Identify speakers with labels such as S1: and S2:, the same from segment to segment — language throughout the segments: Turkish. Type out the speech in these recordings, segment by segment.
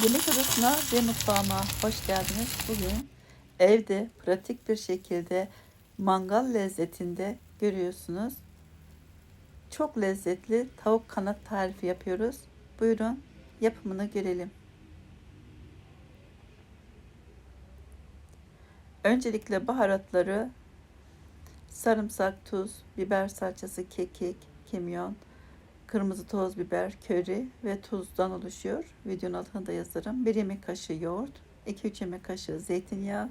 S1: Yemek odasına ve mutfağıma hoş geldiniz. Bugün evde pratik bir şekilde mangal lezzetinde görüyorsunuz. Çok lezzetli tavuk kanat tarifi yapıyoruz. Buyurun yapımını görelim. Öncelikle baharatları sarımsak, tuz, biber salçası, kekik, kimyon, kırmızı toz biber, köri ve tuzdan oluşuyor. Videonun altına da yazarım. 1 yemek kaşığı yoğurt, 2-3 yemek kaşığı zeytinyağı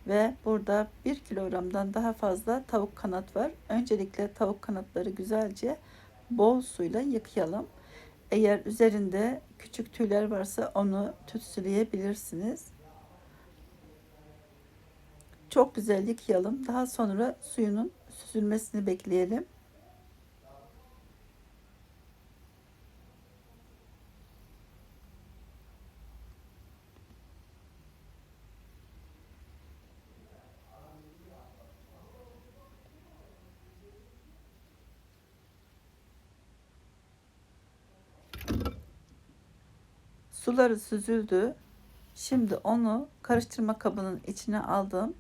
S1: ve burada 1 kilogramdan daha fazla tavuk kanat var. Öncelikle tavuk kanatları güzelce bol suyla yıkayalım. Eğer üzerinde küçük tüyler varsa onu tütsüleyebilirsiniz. Çok güzel yıkayalım. Daha sonra suyunun süzülmesini bekleyelim. Suları süzüldü. Şimdi onu karıştırma kabının içine aldım.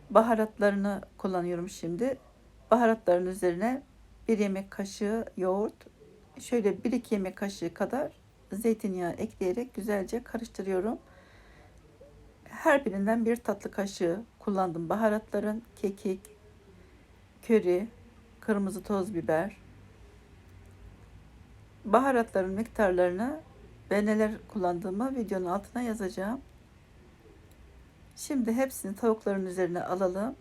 S1: Baharatlarını kullanıyorum şimdi. Baharatların üzerine 1 yemek kaşığı yoğurt, şöyle 1-2 yemek kaşığı kadar zeytinyağı ekleyerek güzelce karıştırıyorum. Her birinden 1 tatlı kaşığı kullandım baharatların. Kekik, köri, kırmızı toz biber. Baharatların miktarlarını ve neler kullandığımı videonun altına yazacağım. Şimdi hepsini tavukların üzerine alalım.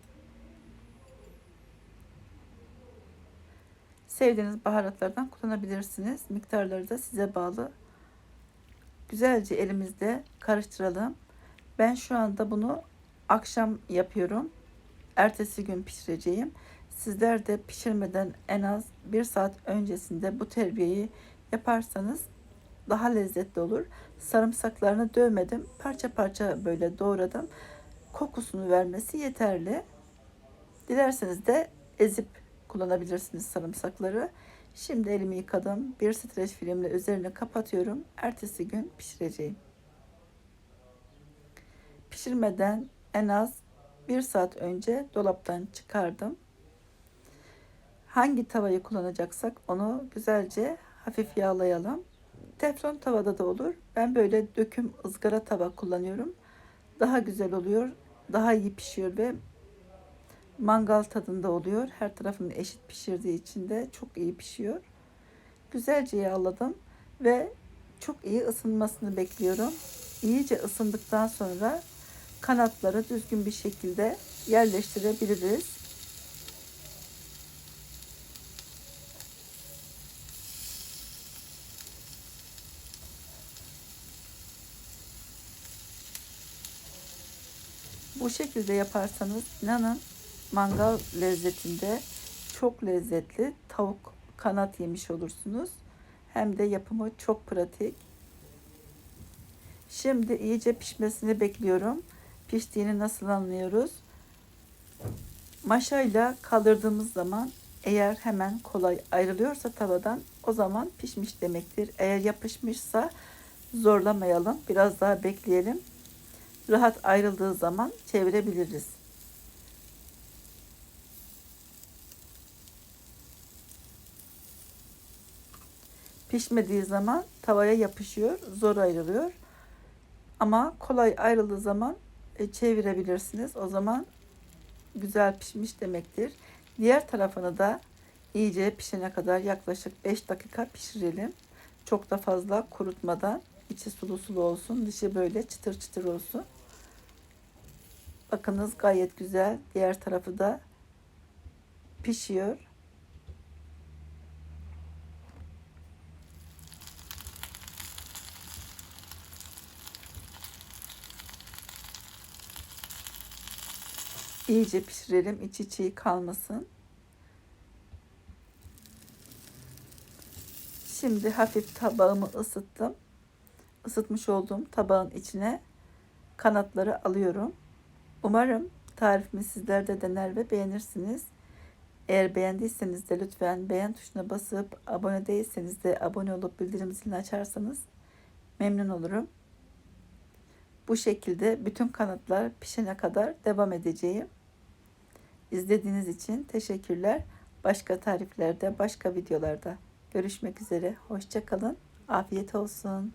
S1: Sevdiğiniz baharatlardan kullanabilirsiniz. Miktarları da size bağlı. Güzelce elimizde karıştıralım. Ben şu anda bunu akşam yapıyorum. Ertesi gün pişireceğim. Sizler de pişirmeden en az 1 saat öncesinde bu terbiyeyi yaparsanız daha lezzetli olur. Sarımsaklarını dövmedim. Parça parça böyle doğradım. Kokusunu vermesi yeterli. Dilerseniz de ezip kullanabilirsiniz sarımsakları. Şimdi elimi yıkadım. Bir streç filmle üzerine kapatıyorum. Ertesi gün pişireceğim. Pişirmeden en az 1 saat önce dolaptan çıkardım. Hangi tavayı kullanacaksak onu güzelce hafif yağlayalım. Teflon tavada da olur. Ben böyle döküm ızgara tava kullanıyorum. Daha güzel oluyor. Daha iyi pişiyor ve mangal tadında oluyor. Her tarafını eşit pişirdiği için de çok iyi pişiyor. Güzelce yağladım ve çok iyi ısınmasını bekliyorum. İyice ısındıktan sonra kanatları düzgün bir şekilde yerleştirebiliriz. Bu şekilde yaparsanız inanın mangal lezzetinde çok lezzetli tavuk kanat yemiş olursunuz. Hem de yapımı çok pratik. Şimdi iyice pişmesini bekliyorum. Piştiğini nasıl anlıyoruz? Maşayla kaldırdığımız zaman eğer hemen kolay ayrılıyorsa tavadan o zaman pişmiş demektir. Eğer yapışmışsa zorlamayalım. Biraz daha bekleyelim. Rahat ayrıldığı zaman çevirebiliriz. Pişmediği zaman tavaya yapışıyor, zor ayrılıyor. Ama kolay ayrıldığı zaman çevirebilirsiniz. O zaman güzel pişmiş demektir. Diğer tarafını da iyice pişene kadar yaklaşık 5 dakika pişirelim. Çok da fazla kurutmadan, içi sulu sulu olsun, dışı böyle çıtır çıtır olsun. Bakınız gayet güzel. Diğer tarafı da pişiyor. İyice pişirelim. İçi çiğ kalmasın. Şimdi hafif tabağımı ısıttım. Isıtmış olduğum tabağın içine kanatları alıyorum. Umarım tarifimi sizler de dener ve beğenirsiniz. Eğer beğendiyseniz de lütfen beğen tuşuna basıp abone değilseniz de abone olup bildirim zilini açarsanız memnun olurum. Bu şekilde bütün kanatlar pişene kadar devam edeceğim. İzlediğiniz için teşekkürler. Başka tariflerde, başka videolarda görüşmek üzere. Hoşça kalın. Afiyet olsun.